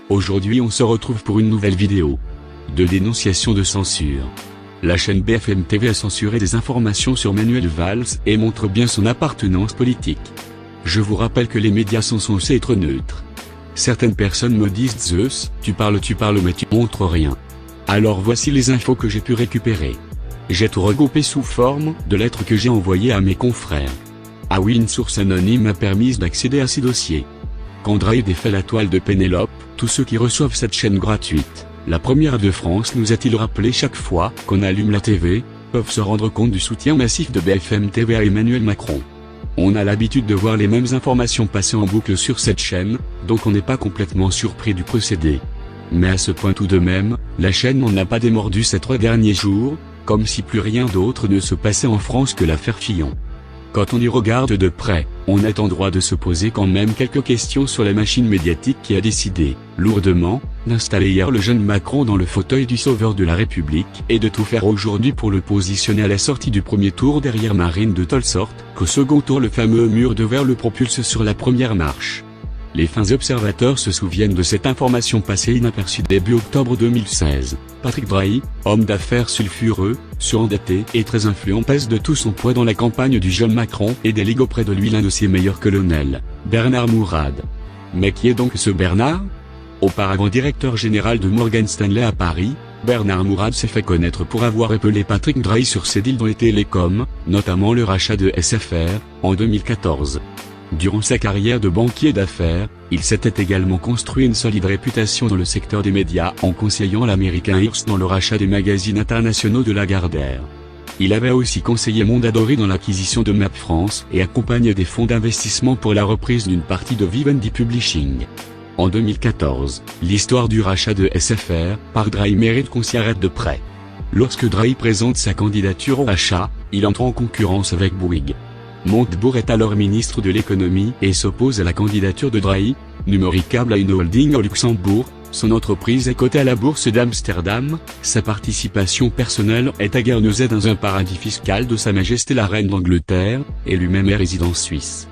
Aujourd'hui on se retrouve pour une nouvelle vidéo de dénonciation de censure. La chaîne BFM TV a censuré des informations sur Manuel Valls et montre bien son appartenance politique. Je vous rappelle que les médias sont censés être neutres. Certaines personnes me disent Zeus, tu parles mais tu montres rien. Alors voici les infos que j'ai pu récupérer. J'ai tout regroupé sous forme de lettres que j'ai envoyées à mes confrères. Ah oui, une source anonyme a permis d'accéder à ces dossiers. Quand Drahi défait la toile de Pénélope, tous ceux qui reçoivent cette chaîne gratuite, la première de France, nous a-t-il rappelé chaque fois qu'on allume la TV, peuvent se rendre compte du soutien massif de BFM TV à Emmanuel Macron. On a l'habitude de voir les mêmes informations passer en boucle sur cette chaîne, donc on n'est pas complètement surpris du procédé. Mais à ce point tout de même, la chaîne n'en a pas démordu ces 3 derniers jours, comme si plus rien d'autre ne se passait en France que l'affaire Fillon. Quand on y regarde de près, on a en droit de se poser quand même quelques questions sur la machine médiatique qui a décidé, lourdement, d'installer hier le jeune Macron dans le fauteuil du sauveur de la République et de tout faire aujourd'hui pour le positionner à la sortie du premier tour derrière Marine de telle sorte qu'au second tour le fameux mur de verre le propulse sur la première marche. Les fins observateurs se souviennent de cette information passée inaperçue début octobre 2016. Patrick Drahi, homme d'affaires sulfureux, surendetté et très influent, pèse de tout son poids dans la campagne du jeune Macron et délègue auprès de lui l'un de ses meilleurs colonels, Bernard Mourad. Mais qui est donc ce Bernard? Auparavant directeur général de Morgan Stanley à Paris, Bernard Mourad s'est fait connaître pour avoir épaulé Patrick Drahi sur ses deals dans les télécoms, notamment le rachat de SFR, en 2014. Durant sa carrière de banquier d'affaires, il s'était également construit une solide réputation dans le secteur des médias en conseillant l'américain Hearst dans le rachat des magazines internationaux de Lagardère. Il avait aussi conseillé Mondadori dans l'acquisition de MAP France et accompagné des fonds d'investissement pour la reprise d'une partie de Vivendi Publishing. En 2014, l'histoire du rachat de SFR par Drahi mérite qu'on s'y arrête de près. Lorsque Drahi présente sa candidature au rachat, il entre en concurrence avec Bouygues. Montebourg est alors ministre de l'économie et s'oppose à la candidature de Drahi. Numéricable a une holding au Luxembourg, son entreprise est cotée à la bourse d'Amsterdam, sa participation personnelle est à Guernesey dans un paradis fiscal de Sa Majesté la Reine d'Angleterre, et lui-même est résident suisse.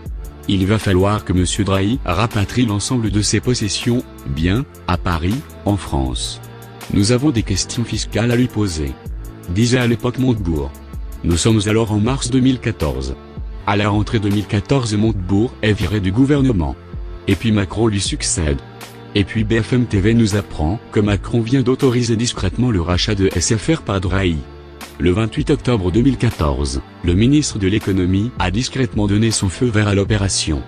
Il va falloir que M. Drahi rapatrie l'ensemble de ses possessions, biens, à Paris, en France. Nous avons des questions fiscales à lui poser, disait à l'époque Montebourg. Nous sommes alors en mars 2014. À la rentrée 2014, Montebourg est viré du gouvernement. Et puis Macron lui succède. Et puis BFM TV nous apprend que Macron vient d'autoriser discrètement le rachat de SFR par Drahi. Le 28 octobre 2014, le ministre de l'économie a discrètement donné son feu vert à l'opération.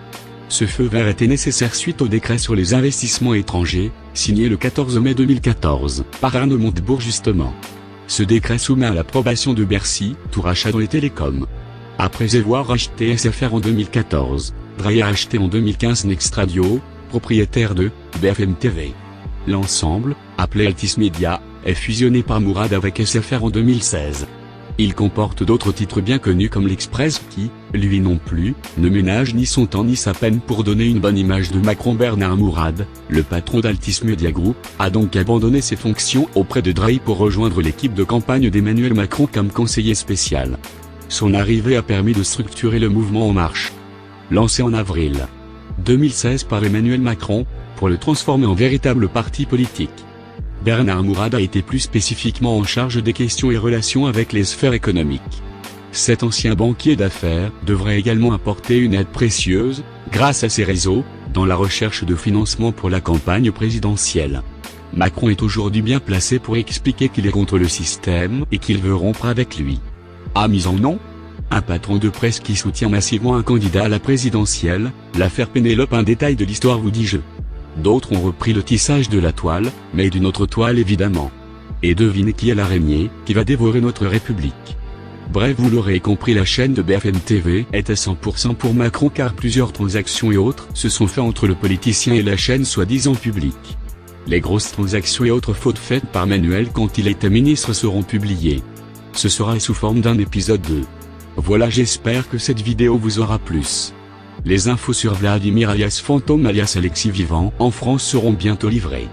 Ce feu vert était nécessaire suite au décret sur les investissements étrangers, signé le 14 mai 2014, par Arnaud Montebourg justement. Ce décret soumet à l'approbation de Bercy, tout rachat dans les télécoms. Après avoir racheté SFR en 2014, Drahi a acheté en 2015 Nextradio, propriétaire de BFM TV. L'ensemble, appelé Altis Media, est fusionné par Mourad avec SFR en 2016. Il comporte d'autres titres bien connus comme l'Express qui, lui non plus, ne ménage ni son temps ni sa peine pour donner une bonne image de Macron. Bernard Mourad, le patron d'Altis Media Group, a donc abandonné ses fonctions auprès de Drahi pour rejoindre l'équipe de campagne d'Emmanuel Macron comme conseiller spécial. Son arrivée a permis de structurer le mouvement En Marche, lancé en avril 2016 par Emmanuel Macron, pour le transformer en véritable parti politique. Bernard Mourad a été plus spécifiquement en charge des questions et relations avec les sphères économiques. Cet ancien banquier d'affaires devrait également apporter une aide précieuse, grâce à ses réseaux, dans la recherche de financement pour la campagne présidentielle. Macron est aujourd'hui bien placé pour expliquer qu'il est contre le système et qu'il veut rompre avec lui. Amis en nom? Un patron de presse qui soutient massivement un candidat à la présidentielle, l'affaire Pénélope, un détail de l'histoire vous dis-je. D'autres ont repris le tissage de la toile, mais d'une autre toile évidemment. Et devinez qui est l'araignée, qui va dévorer notre République. Bref, vous l'aurez compris, la chaîne de BFM TV est à 100% pour Macron car plusieurs transactions et autres se sont faites entre le politicien et la chaîne soi-disant publique. Les grosses transactions et autres fautes faites par Manuel quand il était ministre seront publiées. Ce sera sous forme d'un épisode 2. Voilà, j'espère que cette vidéo vous aura plu. Les infos sur Vladimir alias Fantôme alias Alexis vivant en France seront bientôt livrées.